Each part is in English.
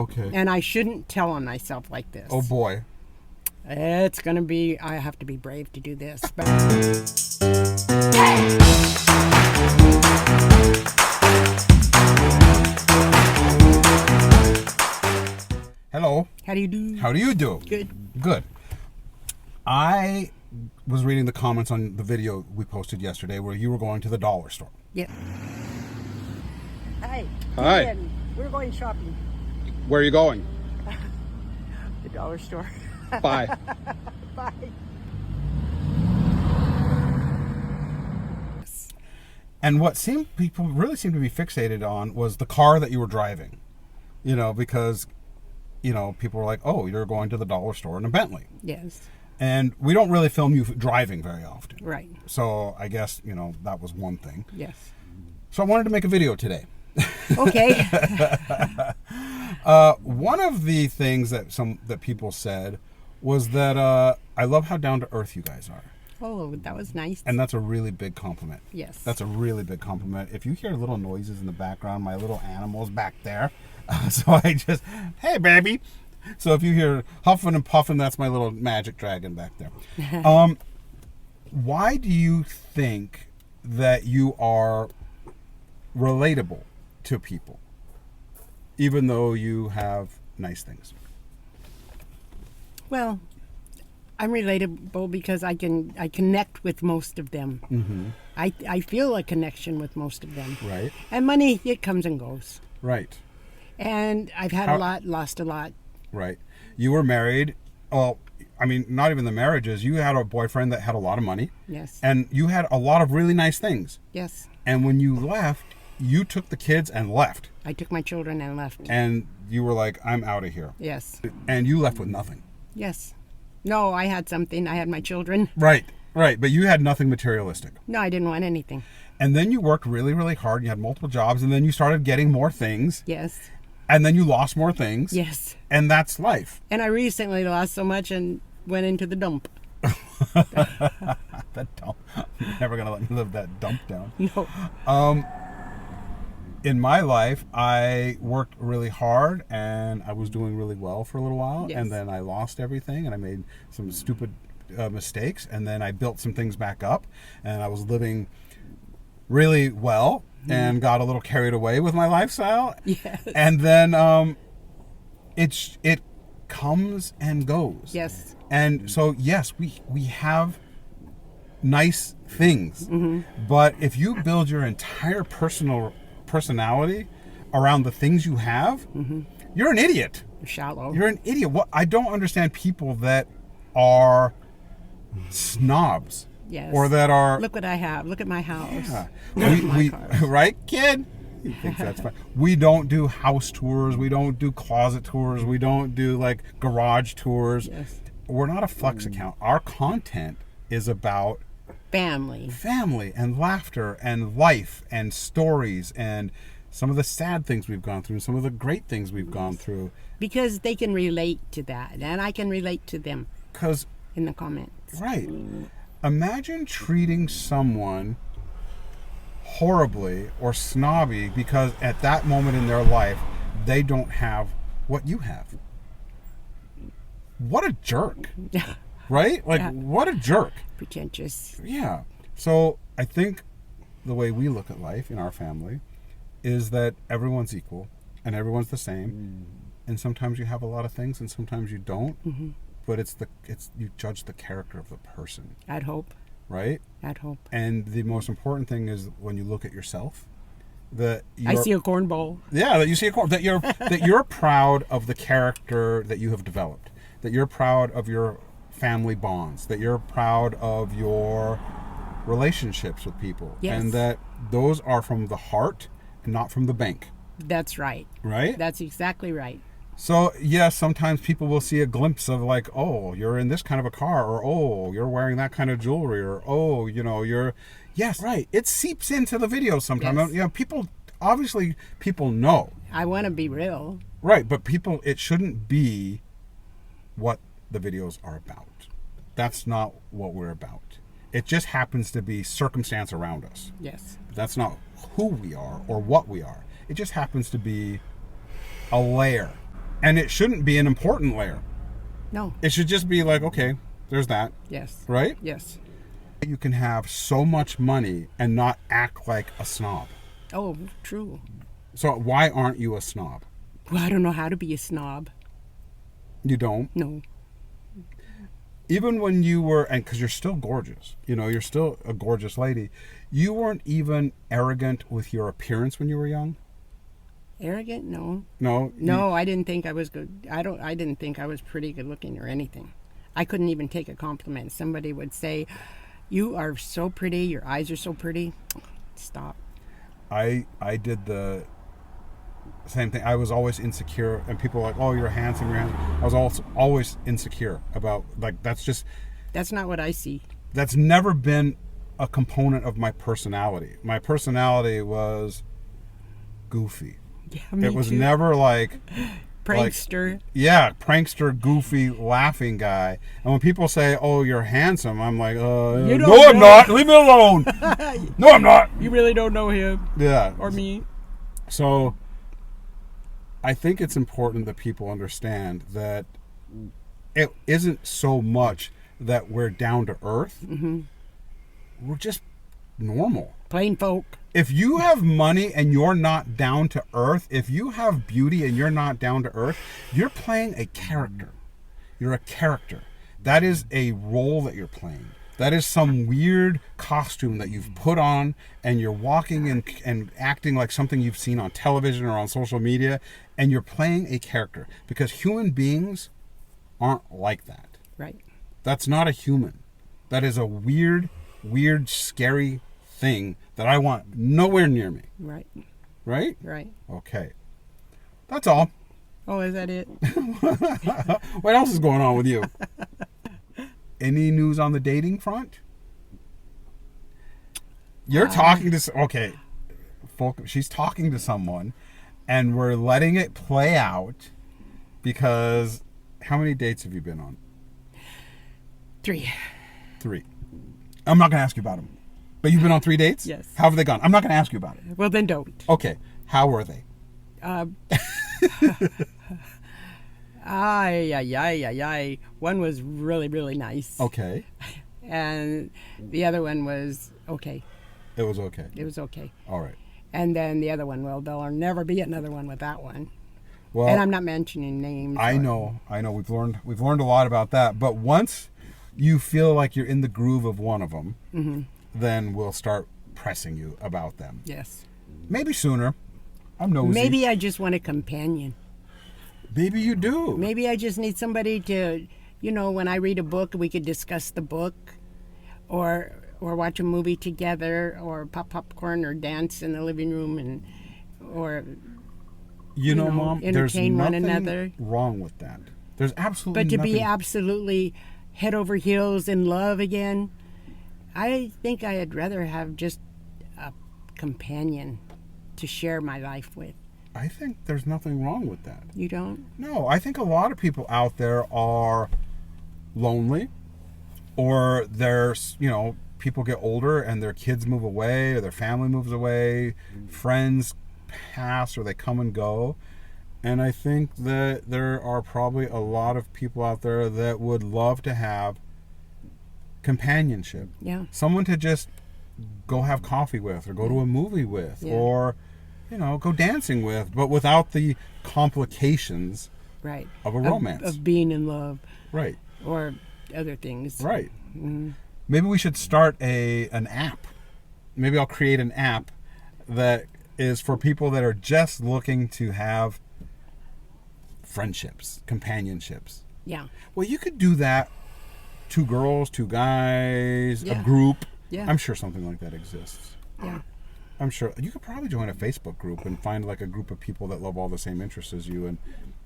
Okay. And I shouldn't tell on myself like this. Oh boy. It's going to be, I have to be brave to do this. But Hello. how do you do? How do you do? Good. Good. I was reading the comments on the video we posted yesterday where you were going to the dollar store. Yeah. Hi. Hi. Ian, we're going shopping. Where are you going? The dollar store. Bye. Bye. And what people really seemed to be fixated on was the car that you were driving. You know, because, you know, people were like, oh, you're going to the dollar store in a Bentley. Yes. And we don't really film you driving very often. Right. So I guess, you know, that was one thing. Yes. So I wanted to make a video today. Okay. One of the things that people said was that I love how down to earth you guys are. Oh, that was nice. And that's a really big compliment. Yes. That's a really big compliment. If you hear little noises in the background, my little animal's back there. So I just, hey, baby. So if you hear huffing and puffing, that's my little magic dragon back there. Why do you think that you are relatable to people, even though you have nice things? Well, I'm relatable because I connect with most of them. Mm-hmm. I feel a connection with most of them. Right. And money, it comes and goes. Right. And I've had a lot, lost a lot. Right. You were married. Well, I mean, not even the marriages. You had a boyfriend that had a lot of money. Yes. And you had a lot of really nice things. Yes. And when you left, you took the kids and left. I took my children and left. And you were like, I'm out of here. Yes. And you left with nothing. Yes. No, I had something. I had my children. Right. Right. But you had nothing materialistic. No, I didn't want anything. And then you worked really, really hard. You had multiple jobs. And then you started getting more things. Yes. And then you lost more things. Yes. And that's life. And I recently lost so much and went into the dump. That dump. I'm never going to let me live that dump down. No. In my life, I worked really hard and I was doing really well for a little while. Yes. And then I lost everything and I made some stupid mistakes. And then I built some things back up and I was living really well and got a little carried away with my lifestyle. Yes. And then it comes and goes. Yes. And so, yes, we have nice things. Mm-hmm. But if you build your entire personality around the things you have, you're an idiot. Shallow. You're an idiot. What I don't understand people that are snobs. Yes. Or that are... Look what I have. Look at my house. Yeah. Look at my cars. Right, kid? He thinks that's fine. We don't do house tours. We don't do closet tours. We don't do, like, garage tours. Yes. We're not a flex account. Our content is about Family and laughter and life and stories and some of the sad things we've gone through and some of the great things we've gone through. Because they can relate to that, and I can relate to them. 'Cause, in the comments. right. Imagine treating someone horribly or snobby because at that moment in their life, they don't have what you have. What a jerk. Right? Like, what a jerk. Pretentious. Yeah. So I think the way we look at life in our family is that everyone's equal and everyone's the same. And sometimes you have a lot of things and sometimes you don't. Mm-hmm. But you judge the character of the person. I'd hope. Right? I'd hope. And the most important thing is when you look at yourself, I see a cornball. Yeah, that you see that you're proud of the character that you have developed. That you're proud of your family bonds, that you're proud of your relationships with people. Yes. And that those are from the heart and not from the bank. That's right. Right? That's exactly right. So, yes, sometimes people will see a glimpse of like, oh, you're in this kind of a car, or oh, you're wearing that kind of jewelry, or oh, you know, yes, right. It seeps into the video sometimes. Yes. You know, people know. I want to be real. Right, but it shouldn't be what the videos are about. That's not what we're about. It just happens to be circumstance around us. Yes. That's not who we are or what we are. It just happens to be a layer And it shouldn't be an important layer. No. It should just be like, okay, there's that. Yes. Right? Yes. You can have so much money and not act like a snob. Oh, true. So why aren't you a snob? Well, I don't know how to be a snob. You don't? No. Even when you were, and because you're still gorgeous, you're still a gorgeous lady, you weren't even arrogant with your appearance when you were young? Arrogant? No. No? No, I didn't think I was good. I didn't think I was pretty good looking or anything. I couldn't even take a compliment. Somebody would say, "You are so pretty. Your eyes are so pretty." Stop. I did the same thing. I was always insecure, and people were like, "Oh, you're handsome, you're handsome." I was also always insecure about, like, That's not what I see. That's never been a component of my personality. My personality was goofy. Yeah, me It was too. never like Prankster. prankster, goofy, laughing guy. And when people say, "Oh, you're handsome," I'm like, You "No, don't I'm know." not. Leave me alone." No, I'm not. You really don't know him Yeah. or me. So I think it's important that people understand that it isn't so much that we're down to earth. Mm-hmm. We're just normal. Plain folk. If you have money and you're not down to earth, if you have beauty and you're not down to earth, you're playing a character. You're a character. That is a role that you're playing. That is some weird costume that you've put on, and you're walking and acting like something you've seen on television or on social media, and you're playing a character. Because human beings aren't like that. Right. That's not a human. That is a weird, scary thing that I want nowhere near me. Right. Right? Right. Okay. That's all. Oh, is that it? What else is going on with you? Any news on the dating front? You're talking to... Okay. She's talking to someone, and we're letting it play out because... How many dates have you been on? 3. 3. I'm not going to ask you about them. But you've been on 3 dates? Yes. How have they gone? I'm not going to ask you about it. Well, then don't. Okay. How were they? Ay. One was really, really nice. Okay. And the other one was okay. It was okay. It was okay. All right. And then the other one, well, there'll never be another one with that one. Well, And I'm not mentioning names. I know. We've learned a lot about that. But once you feel like you're in the groove of one of them, Mm-hmm. then we'll start pressing you about them. Yes. Maybe sooner. I'm nosy. Maybe I just want a companion. Maybe you do. Maybe I just need somebody to, when I read a book, we could discuss the book, or watch a movie together, or pop popcorn, or dance in the living room, or You know, Mom, there's entertain one nothing another. wrong with that. There's absolutely But to nothing. be absolutely head over heels in love again, I think I'd rather have just a companion to share my life with. I think there's nothing wrong with that. You don't? No, I think a lot of people out there are lonely, or there's, people get older and their kids move away, or their family moves away, friends pass, or they come and go. And I think that there are probably a lot of people out there that would love to have companionship. Yeah. Someone to just go have coffee with, or go to a movie with, Yeah. or, go dancing with, but without the complications Right. of a romance. Of being in love, Right. or other things. Right. Mm-hmm. Maybe we should start an app. Maybe I'll create an app that is for people that are just looking to have friendships, companionships. Yeah. Well, you could do that. 2 girls, 2 guys, Yeah. a group. Yeah. I'm sure something like that exists. Yeah. I'm sure you could probably join a Facebook group and find like a group of people that love all the same interests as you, and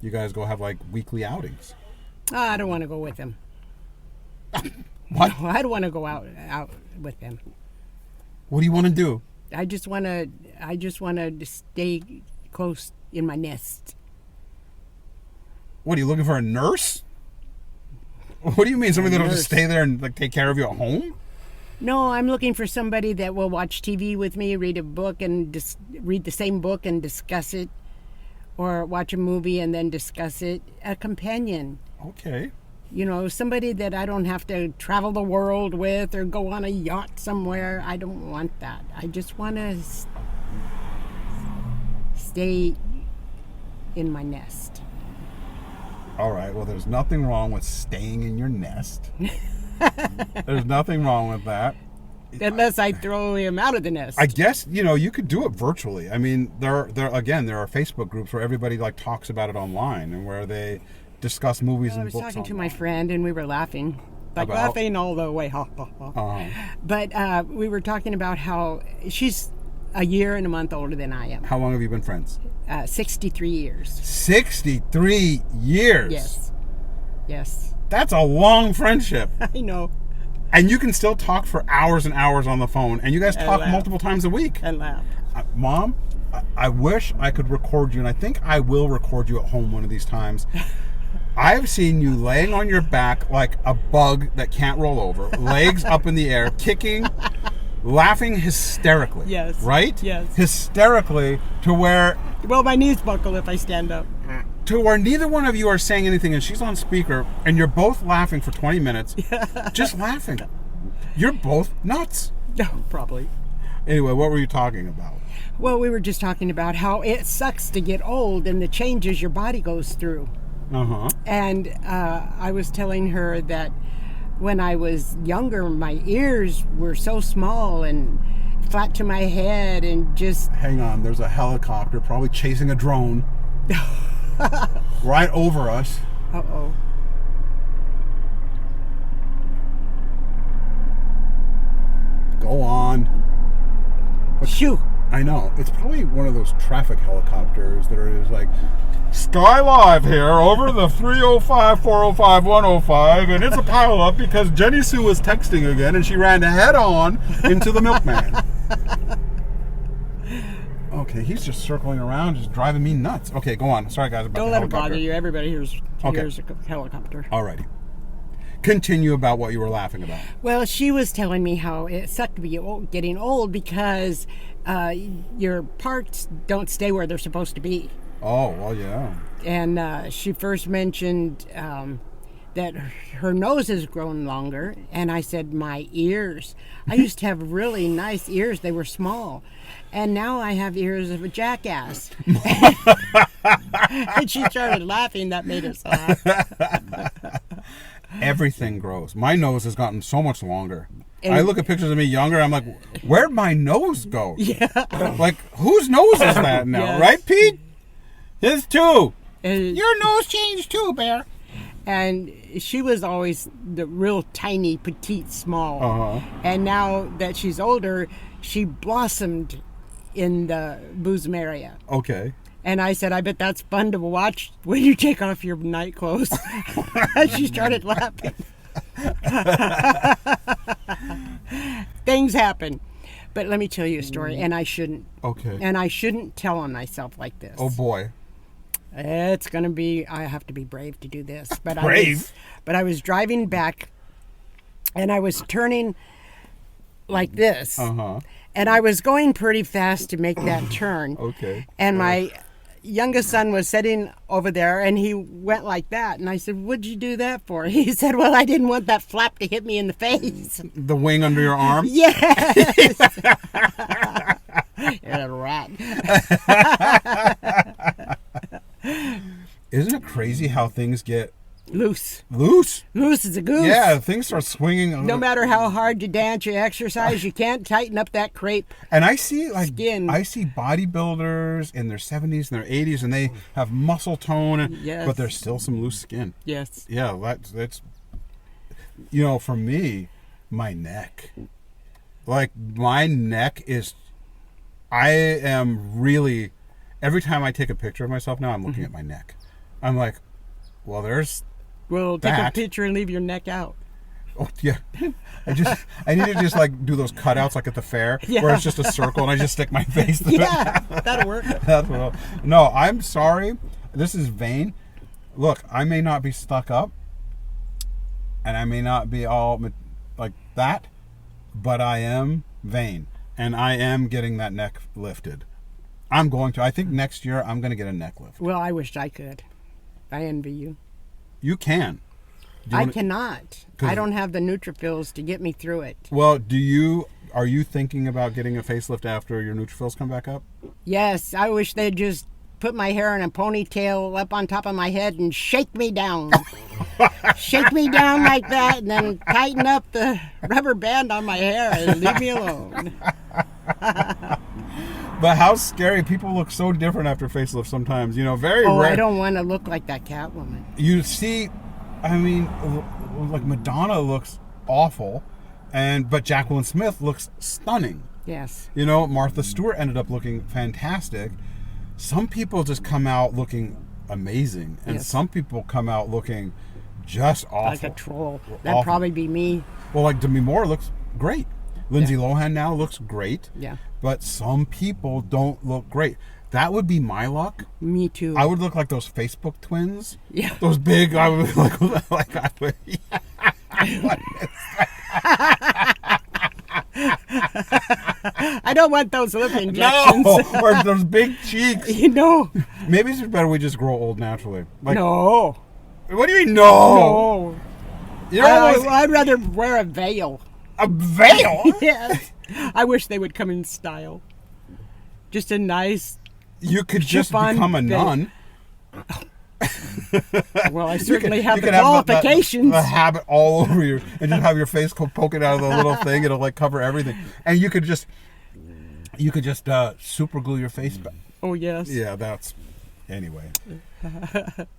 you guys go have like weekly outings. Oh, I don't want to go with them. What? No, I don't want to go out with them. What do you want to do? I just want to stay close in my nest. What, are you looking for a nurse? What do you mean? Somebody that'll just nurse. stay there and like take care of you at home? No, I'm looking for somebody that will watch TV with me, read a book, and read the same book and discuss it, or watch a movie and then discuss it. A companion. Okay. Somebody that I don't have to travel the world with or go on a yacht somewhere. I don't want that. I just want to stay in my nest. All right. Well, there's nothing wrong with staying in your nest. There's nothing wrong with that. Unless I throw him out of the nest. I guess, you could do it virtually. I mean, there are Facebook groups where everybody like talks about it online and where they discuss movies and books. I was talking to my friend and we were laughing. Laughing all the way. Ha, ha, ha. Uh-huh. But we were talking about how she's a year and a month older than I am. How long have you been friends? 63 years. 63 years? Yes. That's a long friendship. I know. And you can still talk for hours and hours on the phone. And you guys talk laugh. multiple times a week. And laugh. Mom, I wish I could record you. And I think I will record you at home one of these times. I've seen you laying on your back like a bug that can't roll over. Legs up in the air, kicking, laughing hysterically. Yes. Right? Yes. Hysterically to where... Well, my knees buckle if I stand up. To where neither one of you are saying anything and she's on speaker and you're both laughing for 20 minutes. Just laughing. You're both nuts. No, probably. Anyway, what were you talking about? Well, we were just talking about how it sucks to get old and the changes your body goes through. Uh-huh. And I was telling her that when I was younger, my ears were so small and flat to my head and just... Hang on, there's a helicopter probably chasing a drone right over us. Uh-oh. Go on. Shoo! I know. It's probably one of those traffic helicopters that are just like, Sky Live here over the 305, 405, 105, and it's a pileup because Jenny Sue was texting again and she ran head on into the milkman. Okay, he's just circling around, just driving me nuts. Okay, go on. Sorry, guys. About Don't the let it helicopter. bother you. Everybody hears Okay. a helicopter. Alrighty. Continue about what you were laughing about. Well, she was telling me how it sucked to be getting old because your parts don't stay where they're supposed to be. Oh, well, yeah. And she first mentioned that her nose has grown longer. And I said, my ears. I used to have really nice ears. They were small. And now I have ears of a jackass. And she started laughing. That made us laugh. Everything grows. My nose has gotten so much longer. And I look at pictures of me younger, I'm like, where'd my nose go? Yeah. Like, whose nose is that now? Yes. Right, Pete? His too. And, Your nose changed too, Bear. and she was always the real tiny, petite, small. Uh-huh. And now that she's older, she blossomed in the bosom area. Okay. And I said, I bet that's fun to watch when you take off your night clothes. And she started laughing. Things happen. But let me tell you a story, and I shouldn't. Okay. And I shouldn't tell on myself like this. Oh, boy. It's going to be, I have to be brave to do this. But Brave? I was driving back, and I was turning like this. Uh-huh. And I was going pretty fast to make that turn. Okay. And my youngest son was sitting over there, and he went like that. And I said, what'd you do that for? He said, well, I didn't want that flap to hit me in the face. The wing under your arm? Yes. You're a rat. Isn't it crazy how things get Loose. loose? Loose as a goose. Yeah, things start swinging. No matter how hard you dance, you exercise, you can't tighten up that crepe. And I see Skin. I see bodybuilders in their 70s and their 80s, and they have muscle tone, Yes. but there's still some loose skin. Yes. Yeah, that's for me, my neck. Like, my neck is, I am really, every time I take a picture of myself now, I'm looking at my neck. I'm like, well, there's, Well, take a That. picture and leave your neck out. oh, yeah. I need to just like do those cutouts like at the fair Yeah. where it's just a circle and I just stick my face through Yeah, that'll work. it. That's what no, I'm sorry. This is vain. Look, I may not be stuck up and I may not be all like that, but I am vain and I am getting that neck lifted. I'm going to. I think next year I'm going to get a neck lift. Well, I wish I could. I envy you. You can. I cannot. I don't have the neutrophils to get me through it. Well, are you thinking about getting a facelift after your neutrophils come back up? Yes, I wish they'd just put my hair in a ponytail up on top of my head and shake me down. Shake me down like that and then tighten up the rubber band on my hair and leave me alone. But how scary. People look so different after facelifts sometimes. Very Oh, rare. I don't want to look like that Catwoman. You see, I mean, like Madonna looks awful, but Jacqueline Smith looks stunning. Yes. Martha Stewart ended up looking fantastic. Some people just come out looking amazing, and Yes. some people come out looking just awful. Like a troll. That'd Awful. probably be me. Well, like Demi Moore looks great. Lindsay Lohan now looks great. Yeah. But some people don't look great. That would be my luck. Me too. I would look like those Facebook twins. Yeah. Those big. I would look like I would. I don't want those lip injections. No, or those big cheeks. Maybe it's better we just grow old naturally. Like, No. what do you mean no? No. I'd rather wear a veil. A veil? Yes. I wish they would come in style. Just a nice. You could just chiffon become a veil. nun. Well, I certainly have the could have qualifications. the habit all over you, and just have your face poking out of the little thing. It'll like cover everything, and you could just super glue your face back. Oh yes. Yeah, anyway.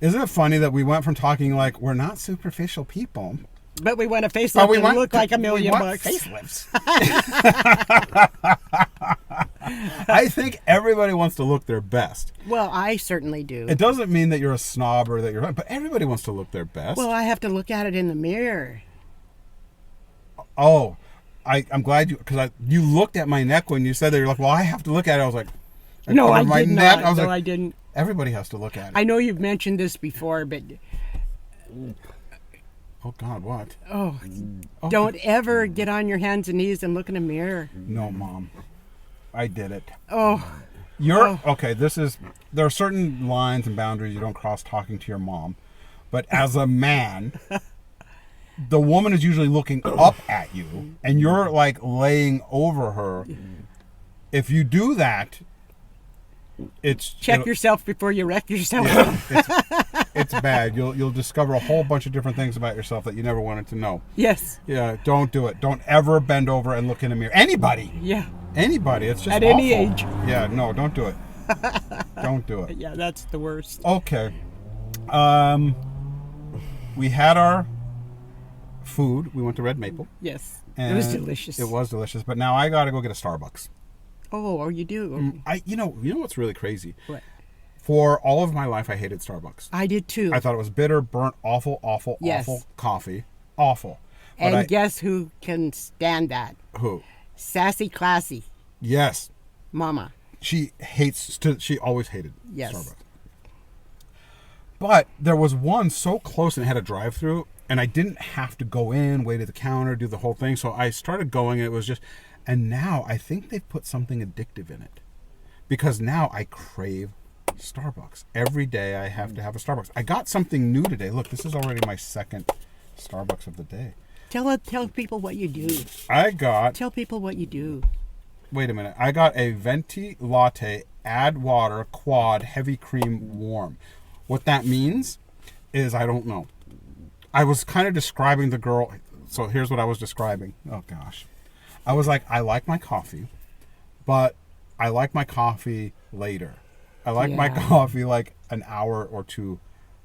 Isn't it funny that we went from talking like we're not superficial people, But we want a facelift and look like $1 million bucks. Facelifts. I think everybody wants to look their best. Well, I certainly do. It doesn't mean that you're a snob or that you're, but everybody wants to look their best. Well, I have to look at it in the mirror. Oh, I'm glad you looked at my neck when you said that. You're like, well, I have to look at it. I was like, No, I my did neck. not. I was No, like, I didn't. Everybody has to look at it. I know you've mentioned this before, but Oh God, what? oh, don't ever get on your hands and knees and look in a mirror. No, Mom. I did it. Oh, Okay. There are certain lines and boundaries you don't cross talking to your mom, but as a man, the woman is usually looking up at you, and you're like laying over her. If you do that, check yourself before you wreck yourself. It's bad. You'll discover a whole bunch of different things about yourself that you never wanted to know. Yes. Yeah. Don't do it. Don't ever bend over and look in a mirror. Anybody. Yeah. Anybody. It's just At any awful. age. Yeah. No. Don't do it. Don't do it. Yeah, that's the worst. Okay. We had our food. We went to Red Maple. Yes. And It was delicious. It was delicious. But now I got to go get a Starbucks. Oh, you do? You know what's really crazy? What? For all of my life, I hated Starbucks. I did too. I thought it was bitter, burnt, awful coffee. Awful. And guess who can stand that? Who? Sassy, classy. Yes. Mama. She always hated Yes. Starbucks. But there was one so close and it had a drive-through, and I didn't have to go in, wait at the counter, do the whole thing. So I started going, and it was just... And now I think they've put something addictive in it. Because now I crave Starbucks. Every day I have to have a Starbucks. I got something new today. Look, this is already my second Starbucks of the day. Tell people what you do. Tell people what you do. Wait a minute. I got a venti latte, add water, quad, heavy cream, warm. What that means is I don't know. I was kind of describing the girl. So here's what I was describing. Oh, gosh. I was like, I like my coffee, but I like my coffee later. I like my coffee like an hour or two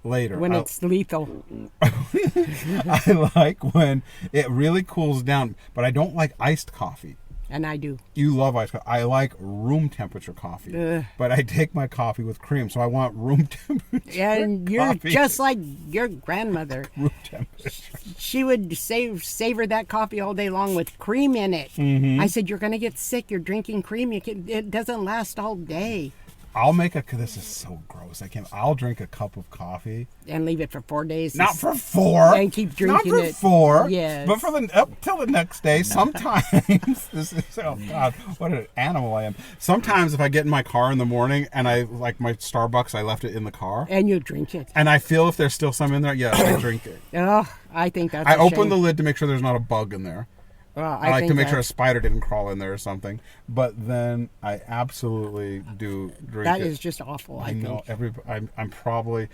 later. When it's lethal. I like when it really cools down, but I don't like iced coffee. And I do. You love iced coffee. I like room temperature coffee, but I take my coffee with cream, so I want room temperature. And you're coffee. just like your grandmother. Room temperature. She would savor that coffee all day long with cream in it. Mm-hmm. I said, you're going to get sick. You're drinking cream. It doesn't last all day. I'll make a. This is so gross. I can't. I'll drink a cup of coffee And leave it for 4 days. not for 4. And keep drinking not for it. 4. Yes. But for up till the next day. Sometimes this is, oh God, what an animal I am. Sometimes if I get in my car in the morning and I like my Starbucks, I left it in the car, And you drink it. and I feel if there's still some in there, yeah, I drink it. Oh, I think that's I a open shame. the lid to make sure there's not a bug in there. Well, I like think to make sure a that- spider didn't crawl in there or something. But then I absolutely do drink That it. is just awful, I I know think. I'm probably.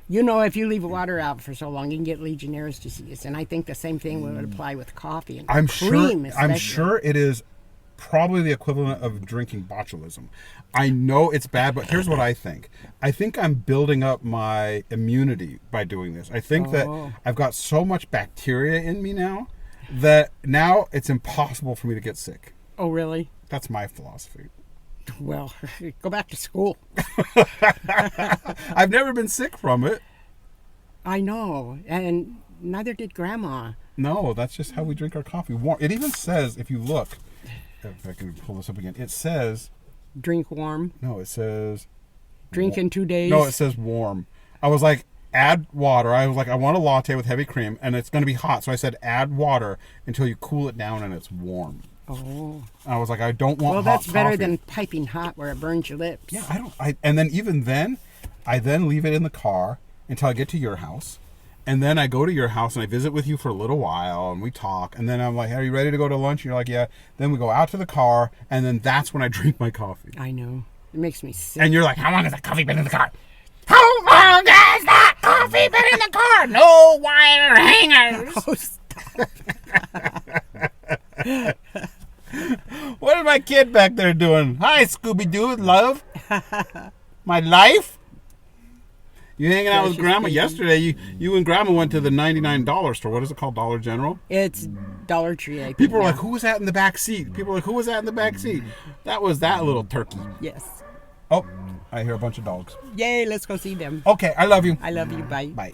You know, if you leave water out for so long, you can get Legionnaire's disease. And I think the same thing would apply with coffee and I'm cream, sure. I'm especially. sure it is probably the equivalent of drinking botulism. I know it's bad, but here's what I think. I think I'm building up my immunity by doing this. I think that I've got so much bacteria in me now that now it's impossible for me to get sick. Oh, really? That's my philosophy. Well, go back to school. I've never been sick from it. I know. And neither did Grandma. No, that's just how we drink our coffee. Warm. It even says, if you look, if I can pull this up again, it says, Drink warm. no, it says, Drink in 2 days. no, it says warm. I was like, add water. I was like, I want a latte with heavy cream, and it's going to be hot. So I said, add water until you cool it down and it's warm. Oh. And I was like, I don't want Well, hot that's better coffee. than piping hot where it burns your lips. Yeah, and then even then, I then leave it in the car until I get to your house. And then I go to your house and I visit with you for a little while and we talk. And then I'm like, are you ready to go to lunch? And you're like, yeah. Then we go out to the car and then that's when I drink my coffee. I know. It makes me sick. And you're like, how long has that coffee been in the car? How long has that coffee been in the car? No wire hangers. Oh, What is my kid back there doing? Hi, Scooby-Doo, love. My life? You hanging out with Precious Grandma? baby. Yesterday, you and Grandma went to the $99 store. What is it called? Dollar General? it's Dollar Tree, I think. People were now. like, who was that in the back seat? People were like, who was that in the back seat? That was that little turkey. Yes. Oh, I hear a bunch of dogs. Yay, let's go see them. Okay, I love you. I love you. Bye. Bye.